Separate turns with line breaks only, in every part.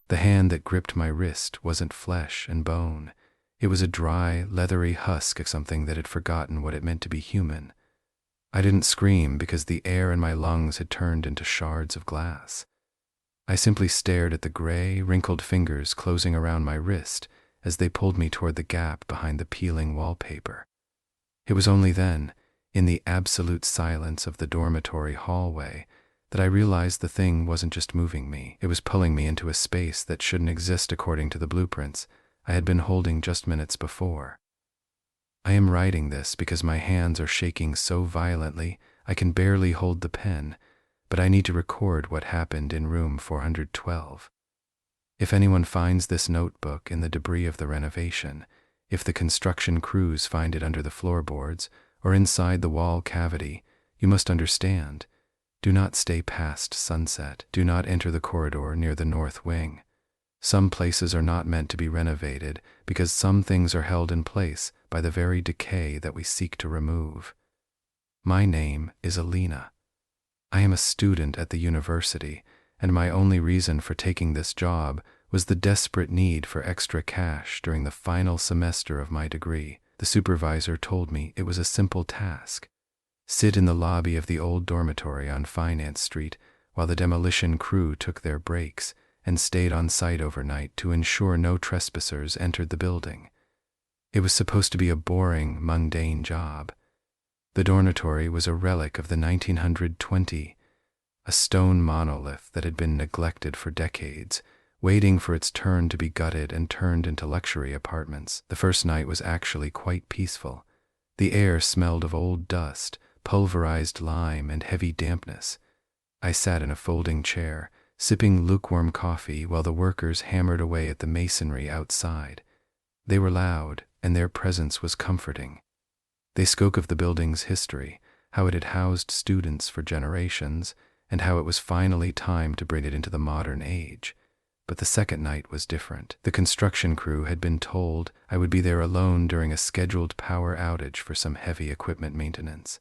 The hand that gripped my wrist wasn't flesh and bone. It was a dry, leathery husk of something that had forgotten what it meant to be human. I didn't scream because the air in my lungs had turned into shards of glass. I simply stared at the gray, wrinkled fingers closing around my wrist as they pulled me toward the gap behind the peeling wallpaper. It was only then, in the absolute silence of the dormitory hallway, that I realized the thing wasn't just moving me. It was pulling me into a space that shouldn't exist according to the blueprints I had been holding just minutes before. I am writing this because my hands are shaking so violently I can barely hold the pen, but I need to record what happened in room 412. If anyone finds this notebook in the debris of the renovation, if the construction crews find it under the floorboards or inside the wall cavity, you must understand. Do not stay past sunset. Do not enter the corridor near the north wing. Some places are not meant to be renovated because some things are held in place by the very decay that we seek to remove. My name is Alina. I am a student at the university, and my only reason for taking this job was the desperate need for extra cash during the final semester of my degree. The supervisor told me it was a simple task. Sit in the lobby of the old dormitory on Finance Street while the demolition crew took their breaks and stayed on site overnight to ensure no trespassers entered the building. It was supposed to be a boring, mundane job. The dormitory was a relic of the 1920s, a stone monolith that had been neglected for decades, waiting for its turn to be gutted and turned into luxury apartments. The first night was actually quite peaceful. The air smelled of old dust, pulverized lime, and heavy dampness. I sat in a folding chair, sipping lukewarm coffee while the workers hammered away at the masonry outside. They were loud, and their presence was comforting. They spoke of the building's history, how it had housed students for generations, and how it was finally time to bring it into the modern age. But the second night was different. The construction crew had been told I would be there alone during a scheduled power outage for some heavy equipment maintenance.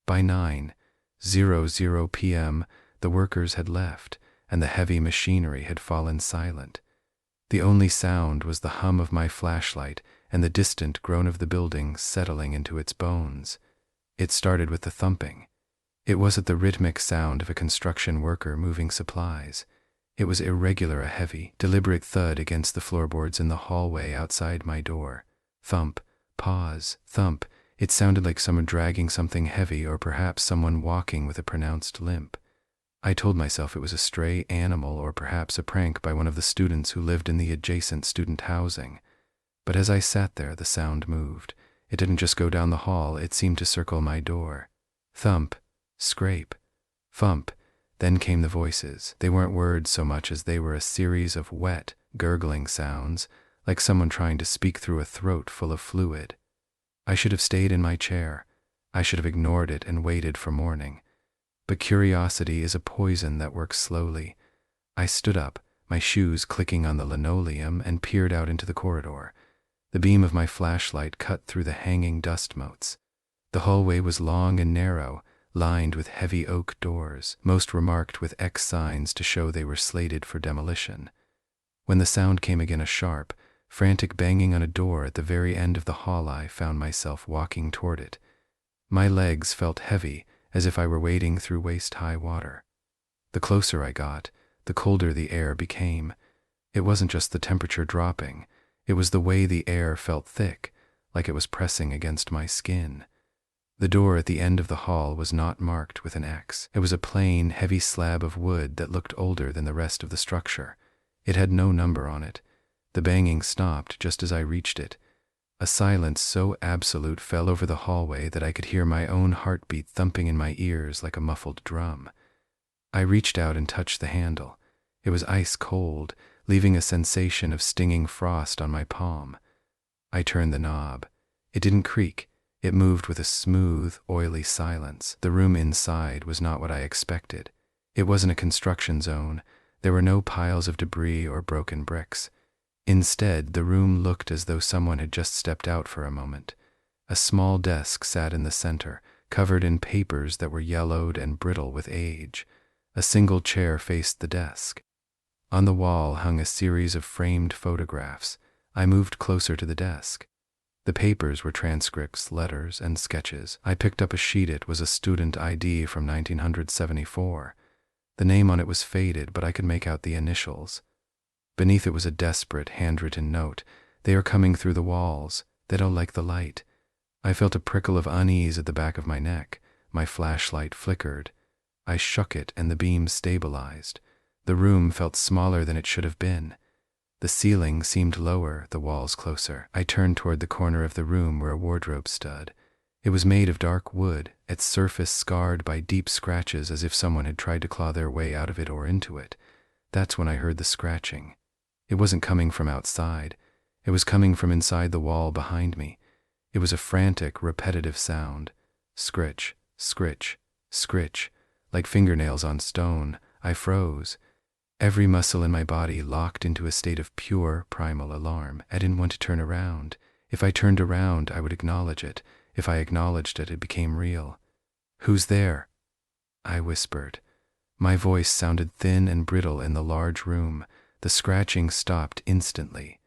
By 9:00 p.m., the workers had left, and the heavy machinery had fallen silent. The only sound was the hum of my flashlight and the distant groan of the building settling into its bones. It started with the thumping. It wasn't the rhythmic sound of a construction worker moving supplies. It was irregular, a heavy, deliberate thud against the floorboards in the hallway outside my door. Thump, pause, thump. It sounded like someone dragging something heavy or perhaps someone walking with a pronounced limp. I told myself it was a stray animal or perhaps a prank by one of the students who lived in the adjacent student housing. But as I sat there, the sound moved. It didn't just go down the hall, it seemed to circle my door. Thump, scrape, thump. Then came the voices. They weren't words so much as they were a series of wet, gurgling sounds, like someone trying to speak through a throat full of fluid. I should have stayed in my chair. I should have ignored it and waited for morning. But curiosity is a poison that works slowly. I stood up, my shoes clicking on the linoleum, and peered out into the corridor. The beam of my flashlight cut through the hanging dust motes. The hallway was long and narrow, lined with heavy oak doors, most remarked with X signs to show they were slated for demolition. When the sound came again, a sharp, frantic banging on a door at the very end of the hall, I found myself walking toward it. My legs felt heavy, as if I were wading through waist-high water. The closer I got, the colder the air became. It wasn't just the temperature dropping. It was the way the air felt thick, like it was pressing against my skin. The door at the end of the hall was not marked with an X. It was a plain, heavy slab of wood that looked older than the rest of the structure. It had no number on it. The banging stopped just as I reached it. A silence so absolute fell over the hallway that I could hear my own heartbeat thumping in my ears like a muffled drum. I reached out and touched the handle. It was ice cold, leaving a sensation of stinging frost on my palm. I turned the knob. It didn't creak. It moved with a smooth, oily silence. The room inside was not what I expected. It wasn't a construction zone. There were no piles of debris or broken bricks. Instead, the room looked as though someone had just stepped out for a moment. A small desk sat in the center, covered in papers that were yellowed and brittle with age. A single chair faced the desk. On the wall hung a series of framed photographs. I moved closer to the desk. The papers were transcripts, letters, and sketches. I picked up a sheet. It was a student ID from 1974. The name on it was faded, but I could make out the initials. Beneath it was a desperate, handwritten note. "They are coming through the walls. They don't like the light." I felt a prickle of unease at the back of my neck. My flashlight flickered. I shook it, and the beam stabilized. The room felt smaller than it should have been. The ceiling seemed lower, the walls closer. I turned toward the corner of the room where a wardrobe stood. It was made of dark wood, its surface scarred by deep scratches as if someone had tried to claw their way out of it or into it. That's when I heard the scratching. It wasn't coming from outside. It was coming from inside the wall behind me. It was a frantic, repetitive sound. Scritch, scritch, scritch, like fingernails on stone. I froze. Every muscle in my body locked into a state of pure, primal alarm. I didn't want to turn around. If I turned around, I would acknowledge it. If I acknowledged it, it became real. "Who's there?" I whispered. My voice sounded thin and brittle in the large room. The scratching stopped instantly.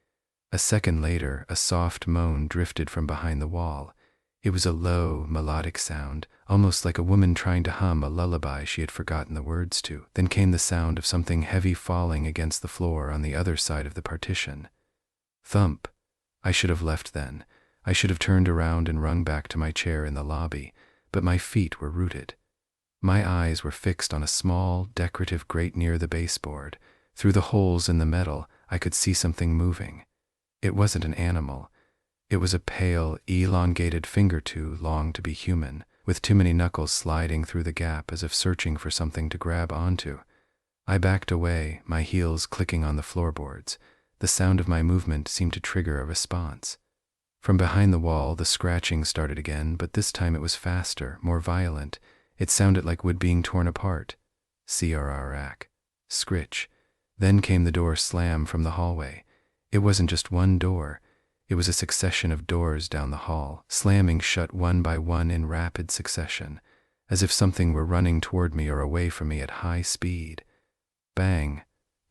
A second later, a soft moan drifted from behind the wall. It was a low, melodic sound, almost like a woman trying to hum a lullaby she had forgotten the words to. Then came the sound of something heavy falling against the floor on the other side of the partition. Thump. I should have left then. I should have turned around and run back to my chair in the lobby, but my feet were rooted. My eyes were fixed on a small, decorative grate near the baseboard. Through the holes in the metal, I could see something moving. It wasn't an animal. It was a pale, elongated finger too long to be human, with too many knuckles sliding through the gap as if searching for something to grab onto. I backed away, my heels clicking on the floorboards. The sound of my movement seemed to trigger a response. From behind the wall, the scratching started again, but this time it was faster, more violent. It sounded like wood being torn apart. Crrrack. Scritch. Then came the door slam from the hallway. It wasn't just one door. It was a succession of doors down the hall, slamming shut one by one in rapid succession, as if something were running toward me or away from me at high speed. Bang,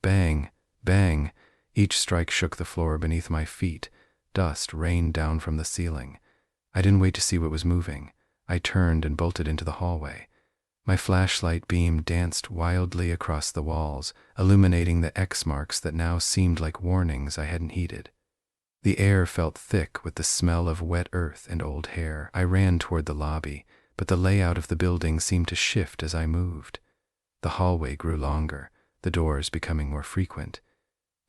bang, bang. Each strike shook the floor beneath my feet. Dust rained down from the ceiling. I didn't wait to see what was moving. I turned and bolted into the hallway. My flashlight beam danced wildly across the walls, illuminating the X marks that now seemed like warnings I hadn't heeded. The air felt thick with the smell of wet earth and old hair. I ran toward the lobby, but the layout of the building seemed to shift as I moved. The hallway grew longer, the doors becoming more frequent.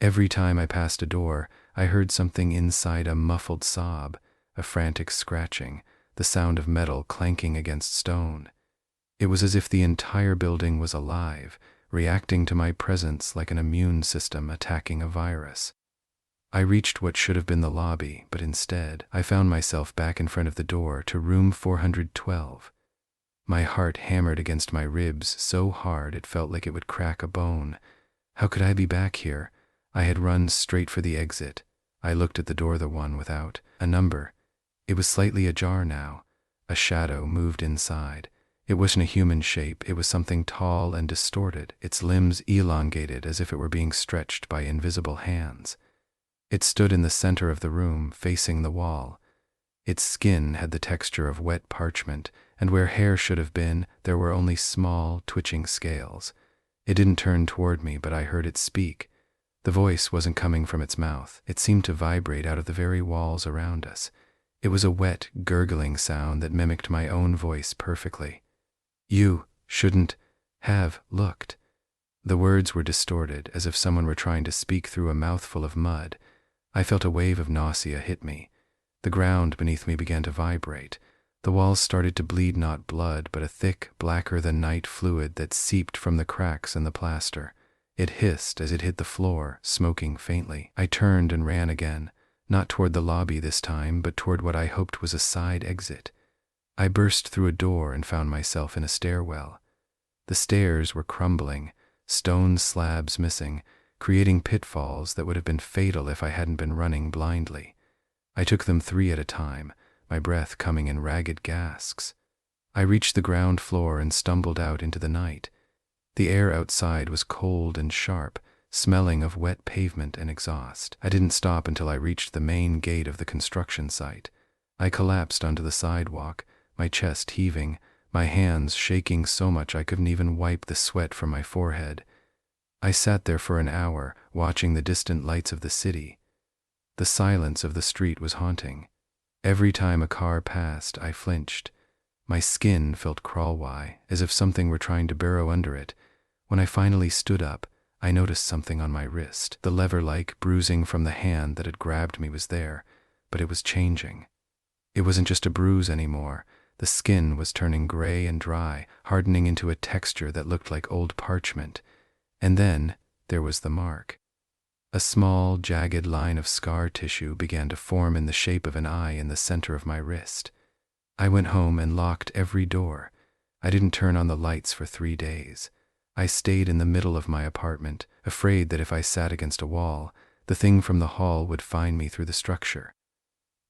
Every time I passed a door, I heard something inside, a muffled sob, a frantic scratching, the sound of metal clanking against stone. It was as if the entire building was alive, reacting to my presence like an immune system attacking a virus. I reached what should have been the lobby, but instead, I found myself back in front of the door to room 412. My heart hammered against my ribs so hard it felt like it would crack a bone. How could I be back here? I had run straight for the exit. I looked at the door, the one without a number. It was slightly ajar now. A shadow moved inside. It wasn't a human shape, it was something tall and distorted, its limbs elongated as if it were being stretched by invisible hands. It stood in the center of the room, facing the wall. Its skin had the texture of wet parchment, and where hair should have been, there were only small, twitching scales. It didn't turn toward me, but I heard it speak. The voice wasn't coming from its mouth. It seemed to vibrate out of the very walls around us. It was a wet, gurgling sound that mimicked my own voice perfectly. "You shouldn't have looked." The words were distorted, as if someone were trying to speak through a mouthful of mud. I felt a wave of nausea hit me. The ground beneath me began to vibrate. The walls started to bleed not blood, but a thick, blacker-than-night fluid that seeped from the cracks in the plaster. It hissed as it hit the floor, smoking faintly. I turned and ran again, not toward the lobby this time, but toward what I hoped was a side exit. I burst through a door and found myself in a stairwell. The stairs were crumbling, stone slabs missing, creating pitfalls that would have been fatal if I hadn't been running blindly. I took them 3 at a time, my breath coming in ragged gasps. I reached the ground floor and stumbled out into the night. The air outside was cold and sharp, smelling of wet pavement and exhaust. I didn't stop until I reached the main gate of the construction site. I collapsed onto the sidewalk, my chest heaving, my hands shaking so much I couldn't even wipe the sweat from my forehead. I sat there for an hour, watching the distant lights of the city. The silence of the street was haunting. Every time a car passed, I flinched. My skin felt crawl-y, as if something were trying to burrow under it. When I finally stood up, I noticed something on my wrist. The lever-like bruising from the hand that had grabbed me was there, but it was changing. It wasn't just a bruise anymore. The skin was turning gray and dry, hardening into a texture that looked like old parchment. And then there was the mark. A small, jagged line of scar tissue began to form in the shape of an eye in the center of my wrist. I went home and locked every door. I didn't turn on the lights for 3 days. I stayed in the middle of my apartment, afraid that if I sat against a wall, the thing from the hall would find me through the structure.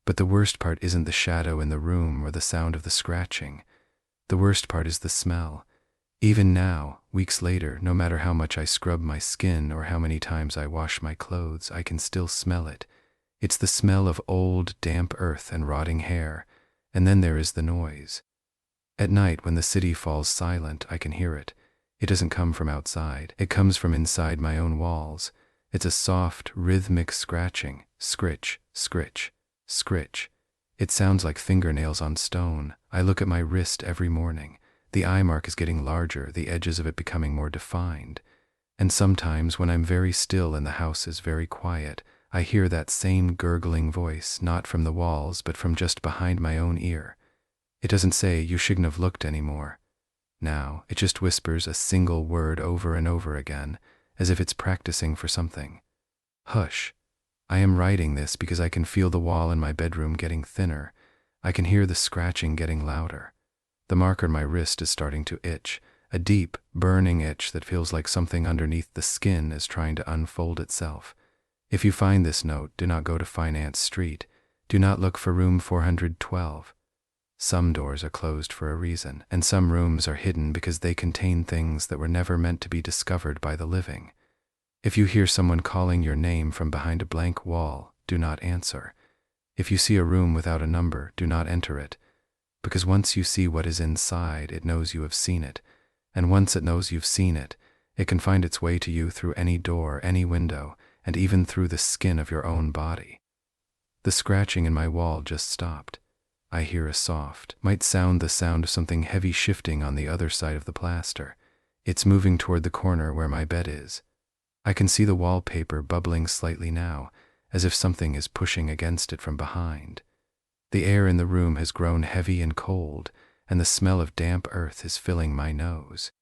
But the worst part isn't the shadow in the room or the sound of the scratching. The worst part is the smell. Even now, weeks later, no matter how much I scrub my skin or how many times I wash my clothes, I can still smell it. It's the smell of old, damp earth and rotting hair. And then there is the noise. At night, when the city falls silent, I can hear it. It doesn't come from outside. It comes from inside my own walls. It's a soft, rhythmic scratching. Scritch, scritch, scritch. It sounds like fingernails on stone. I look at my wrist every morning. The eye mark is getting larger, the edges of it becoming more defined. And sometimes, when I'm very still and the house is very quiet, I hear that same gurgling voice, not from the walls, but from just behind my own ear. It doesn't say, "You shouldn't have looked" anymore. Now, it just whispers a single word over and over again, as if it's practicing for something. Hush. I am writing this because I can feel the wall in my bedroom getting thinner. I can hear the scratching getting louder. The mark on my wrist is starting to itch, a deep, burning itch that feels like something underneath the skin is trying to unfold itself. If you find this note, do not go to Finance Street. Do not look for room 412. Some doors are closed for a reason, and some rooms are hidden because they contain things that were never meant to be discovered by the living. If you hear someone calling your name from behind a blank wall, do not answer. If you see a room without a number, do not enter it. Because once you see what is inside, it knows you have seen it. And once it knows you've seen it, it can find its way to you through any door, any window, and even through the skin of your own body. The scratching in my wall just stopped. I hear a soft, might sound the sound of something heavy shifting on the other side of the plaster. It's moving toward the corner where my bed is. I can see the wallpaper bubbling slightly now, as if something is pushing against it from behind. The air in the room has grown heavy and cold, and the smell of damp earth is filling my nose.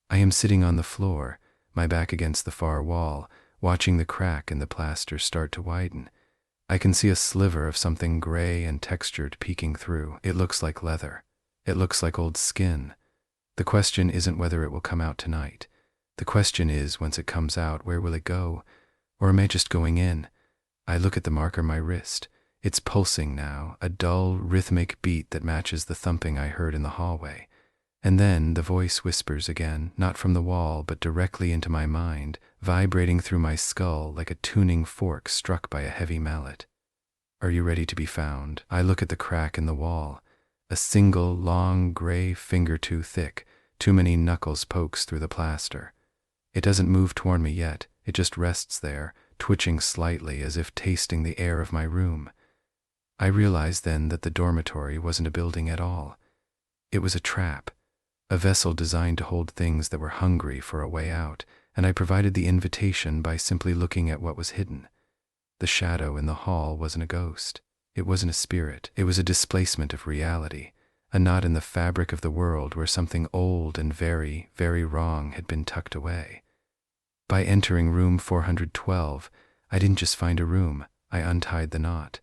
I am sitting on the floor, my back against the far wall, watching the crack in the plaster start to widen. I can see a sliver of something gray and textured peeking through. It looks like leather. It looks like old skin. The question isn't whether it will come out tonight. The question is, once it comes out, where will it go? Or am I just going in? I look at the mark on my wrist. It's pulsing now, a dull, rhythmic beat that matches the thumping I heard in the hallway. And then the voice whispers again, not from the wall, but directly into my mind, vibrating through my skull like a tuning fork struck by a heavy mallet. Are you ready to be found? I look at the crack in the wall. A single, long, gray finger too thick, too many knuckles pokes through the plaster. It doesn't move toward me yet, it just rests there, twitching slightly as if tasting the air of my room. I realized then that the dormitory wasn't a building at all. It was a trap, a vessel designed to hold things that were hungry for a way out, and I provided the invitation by simply looking at what was hidden. The shadow in the hall wasn't a ghost. It wasn't a spirit. It was a displacement of reality, a knot in the fabric of the world where something old and very, very wrong had been tucked away. By entering room 412, I didn't just find a room, I untied the knot.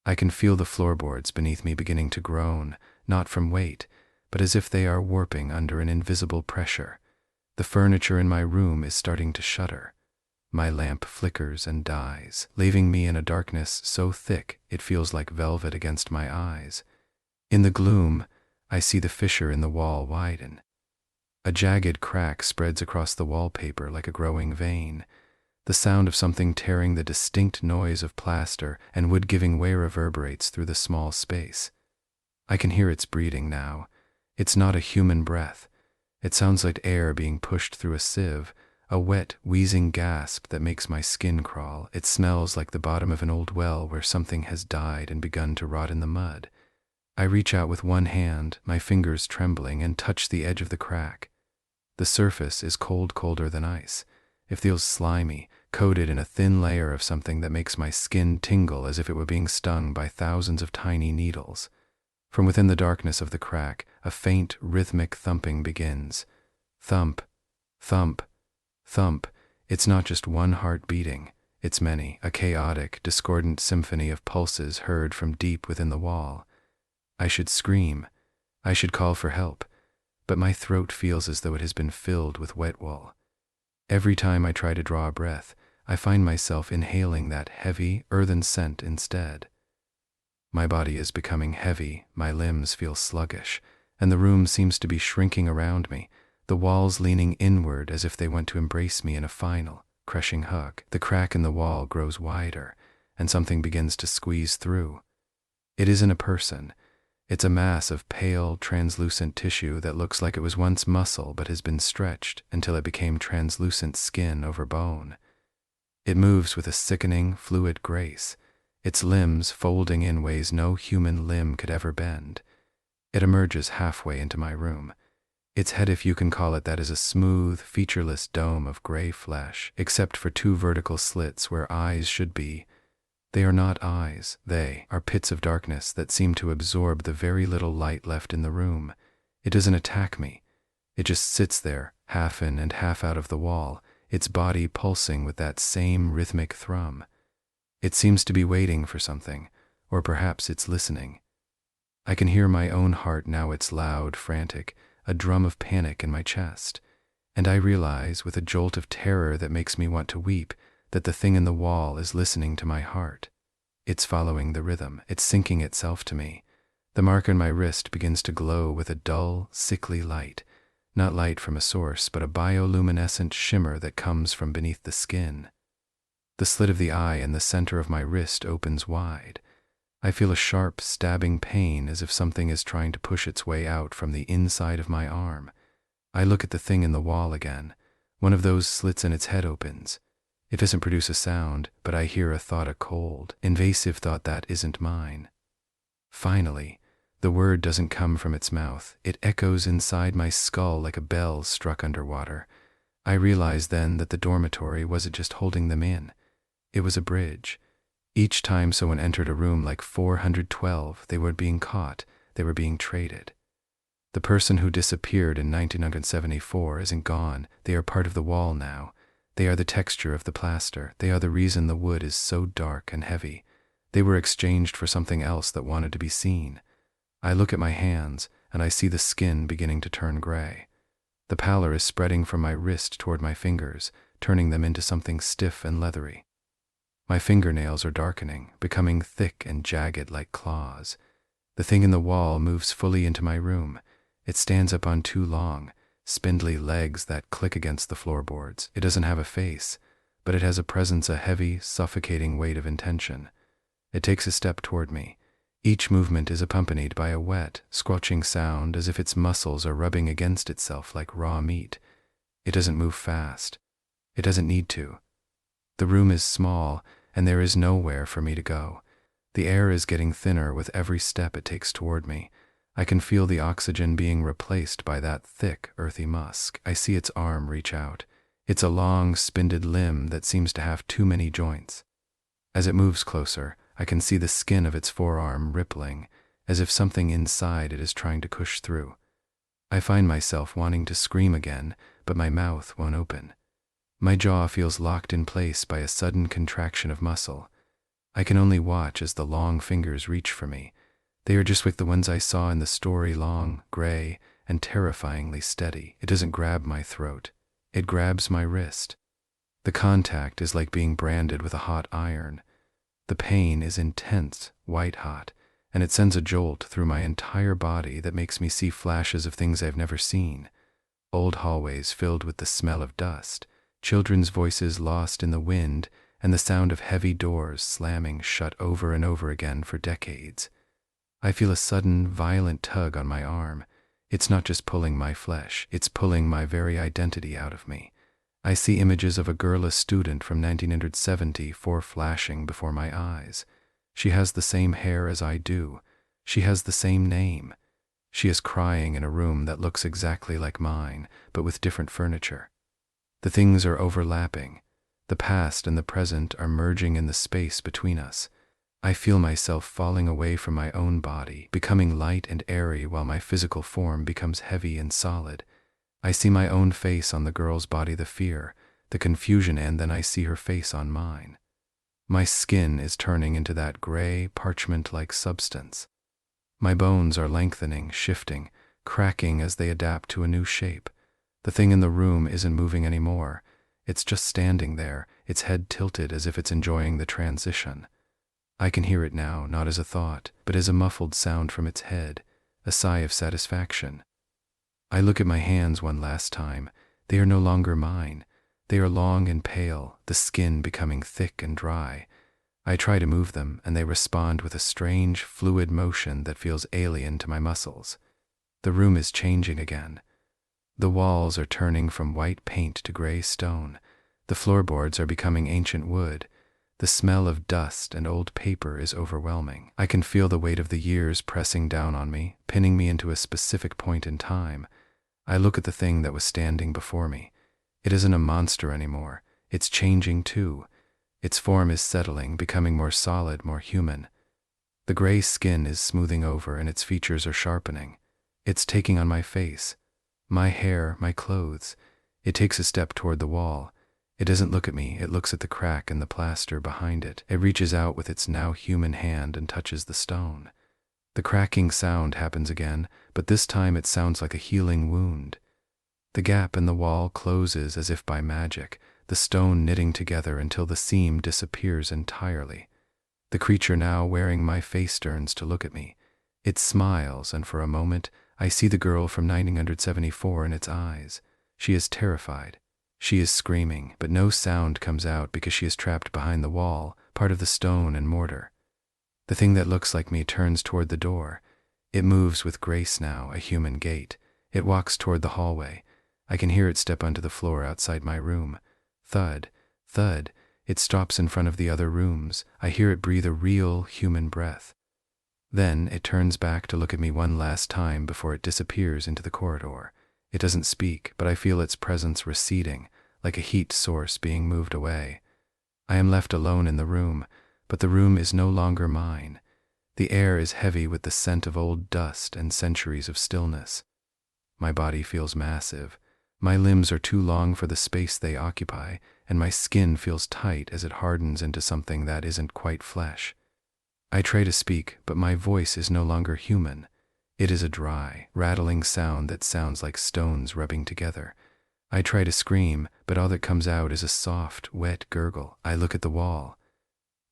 I can feel the floorboards beneath me beginning to groan, not from weight, but as if they are warping under an invisible pressure. The furniture in my room is starting to shudder. My lamp flickers and dies, leaving me in a darkness so thick it feels like velvet against my eyes. In the gloom, I see the fissure in the wall widen. A jagged crack spreads across the wallpaper like a growing vein. The sound of something tearing, the distinct noise of plaster and wood giving way reverberates through the small space. I can hear its breathing now. It's not a human breath. It sounds like air being pushed through a sieve, a wet, wheezing gasp that makes my skin crawl. It smells like the bottom of an old well where something has died and begun to rot in the mud. I reach out with one hand, my fingers trembling, and touch the edge of the crack. The surface is cold, colder than ice. It feels slimy, coated in a thin layer of something that makes my skin tingle as if it were being stung by thousands of tiny needles. From within the darkness of the crack, a faint, rhythmic thumping begins. Thump, thump, thump. It's not just one heart beating, it's many, a chaotic, discordant symphony of pulses heard from deep within the wall. I should scream. I should call for help, but my throat feels as though it has been filled with wet wool. Every time I try to draw a breath, I find myself inhaling that heavy, earthen scent instead. My body is becoming heavy, my limbs feel sluggish, and the room seems to be shrinking around me, the walls leaning inward as if they want to embrace me in a final, crushing hug. The crack in the wall grows wider, and something begins to squeeze through. It isn't a person. It's a mass of pale, translucent tissue that looks like it was once muscle but has been stretched until it became translucent skin over bone. It moves with a sickening, fluid grace, its limbs folding in ways no human limb could ever bend. It emerges halfway into my room. Its head, if you can call it that, is a smooth, featureless dome of gray flesh, except for two vertical slits where eyes should be. They are not eyes, they are pits of darkness that seem to absorb the very little light left in the room. It doesn't attack me. It just sits there, half in and half out of the wall, its body pulsing with that same rhythmic thrum. It seems to be waiting for something, or perhaps it's listening. I can hear my own heart now. It's loud, frantic, a drum of panic in my chest. And I realize, with a jolt of terror that makes me want to weep, that the thing in the wall is listening to my heart. It's following the rhythm. It's syncing itself to me. The mark on my wrist begins to glow with a dull, sickly light. Not light from a source, but a bioluminescent shimmer that comes from beneath the skin. The slit of the eye in the center of my wrist opens wide. I feel a sharp, stabbing pain as if something is trying to push its way out from the inside of my arm. I look at the thing in the wall again. One of those slits in its head opens. It doesn't produce a sound, but I hear a thought, a cold, invasive thought that isn't mine. Finally, the word doesn't come from its mouth. It echoes inside my skull like a bell struck underwater. I realize then that the dormitory wasn't just holding them in. It was a bridge. Each time someone entered a room like 412, they were being caught, they were being traded. The person who disappeared in 1974 isn't gone. They are part of the wall now. They are the texture of the plaster. They are the reason the wood is so dark and heavy. They were exchanged for something else that wanted to be seen. I look at my hands, and I see the skin beginning to turn gray. The pallor is spreading from my wrist toward my fingers, turning them into something stiff and leathery. My fingernails are darkening, becoming thick and jagged like claws. The thing in the wall moves fully into my room. It stands up on two long, spindly legs that click against the floorboards. It doesn't have a face, but it has a presence, a heavy, suffocating weight of intention. It takes a step toward me. Each movement is accompanied by a wet, squelching sound as if its muscles are rubbing against itself like raw meat. It doesn't move fast. It doesn't need to. The room is small, and there is nowhere for me to go. The air is getting thinner with every step it takes toward me. I can feel the oxygen being replaced by that thick, earthy musk. I see its arm reach out. It's a long, spindled limb that seems to have too many joints. As it moves closer, I can see the skin of its forearm rippling, as if something inside it is trying to push through. I find myself wanting to scream again, but my mouth won't open. My jaw feels locked in place by a sudden contraction of muscle. I can only watch as the long fingers reach for me. They are just like the ones I saw in the story, long, gray, and terrifyingly steady. It doesn't grab my throat. It grabs my wrist. The contact is like being branded with a hot iron. The pain is intense, white-hot, and it sends a jolt through my entire body that makes me see flashes of things I've never seen. Old hallways filled with the smell of dust, children's voices lost in the wind, and the sound of heavy doors slamming shut over and over again for decades. I feel a sudden, violent tug on my arm. It's not just pulling my flesh, it's pulling my very identity out of me. I see images of a girl, a student from 1974, flashing before my eyes. She has the same hair as I do. She has the same name. She is crying in a room that looks exactly like mine, but with different furniture. The things are overlapping. The past and the present are merging in the space between us. I feel myself falling away from my own body, becoming light and airy while my physical form becomes heavy and solid. I see my own face on the girl's body, the fear, the confusion, and then I see her face on mine. My skin is turning into that gray, parchment-like substance. My bones are lengthening, shifting, cracking as they adapt to a new shape. The thing in the room isn't moving anymore. It's just standing there, its head tilted as if it's enjoying the transition. I can hear it now, not as a thought, but as a muffled sound from its head, a sigh of satisfaction. I look at my hands one last time. They are no longer mine. They are long and pale, the skin becoming thick and dry. I try to move them, and they respond with a strange, fluid motion that feels alien to my muscles. The room is changing again. The walls are turning from white paint to gray stone. The floorboards are becoming ancient wood. The smell of dust and old paper is overwhelming. I can feel the weight of the years pressing down on me, pinning me into a specific point in time. I look at the thing that was standing before me. It isn't a monster anymore. It's changing too. Its form is settling, becoming more solid, more human. The gray skin is smoothing over and its features are sharpening. It's taking on my face, my hair, my clothes. It takes a step toward the wall. It doesn't look at me, it looks at the crack in the plaster behind it. It reaches out with its now human hand and touches the stone. The cracking sound happens again, but this time it sounds like a healing wound. The gap in the wall closes as if by magic, the stone knitting together until the seam disappears entirely. The creature now wearing my face turns to look at me. It smiles, and for a moment I see the girl from 1974 in its eyes. She is terrified. She is screaming, but no sound comes out because she is trapped behind the wall, part of the stone and mortar. The thing that looks like me turns toward the door. It moves with grace now, a human gait. It walks toward the hallway. I can hear it step onto the floor outside my room. Thud, thud. It stops in front of the other rooms. I hear it breathe a real human breath. Then it turns back to look at me one last time before it disappears into the corridor. It doesn't speak, but I feel its presence receding, like a heat source being moved away. I am left alone in the room, but the room is no longer mine. The air is heavy with the scent of old dust and centuries of stillness. My body feels massive. My limbs are too long for the space they occupy, and my skin feels tight as it hardens into something that isn't quite flesh. I try to speak, but my voice is no longer human. It is a dry, rattling sound that sounds like stones rubbing together. I try to scream, but all that comes out is a soft, wet gurgle. I look at the wall.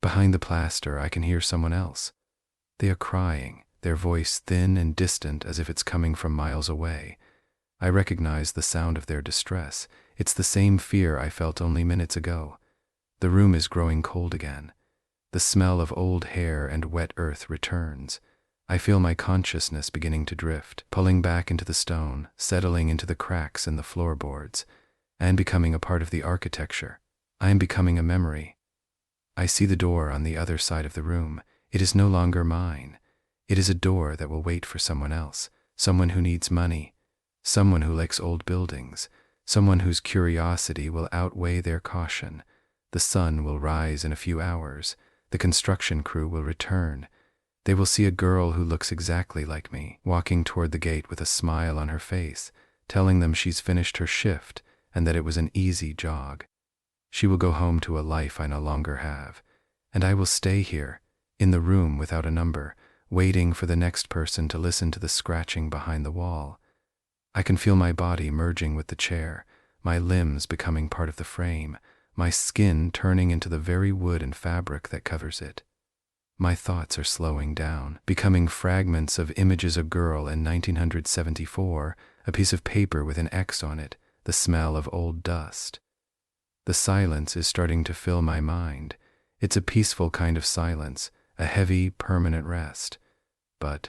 Behind the plaster, I can hear someone else. They are crying, their voice thin and distant as if it's coming from miles away. I recognize the sound of their distress. It's the same fear I felt only minutes ago. The room is growing cold again. The smell of old hair and wet earth returns. I feel my consciousness beginning to drift, pulling back into the stone, settling into the cracks in the floorboards, and becoming a part of the architecture. I am becoming a memory. I see the door on the other side of the room. It is no longer mine. It is a door that will wait for someone else, someone who needs money, someone who likes old buildings, someone whose curiosity will outweigh their caution. The sun will rise in a few hours. The construction crew will return. They will see a girl who looks exactly like me, walking toward the gate with a smile on her face, telling them she's finished her shift and that it was an easy jog. She will go home to a life I no longer have, and I will stay here, in the room without a number, waiting for the next person to listen to the scratching behind the wall. I can feel my body merging with the chair, my limbs becoming part of the frame, my skin turning into the very wood and fabric that covers it. My thoughts are slowing down, becoming fragments of images of a girl in 1974, a piece of paper with an X on it, the smell of old dust. The silence is starting to fill my mind. It's a peaceful kind of silence, a heavy, permanent rest. But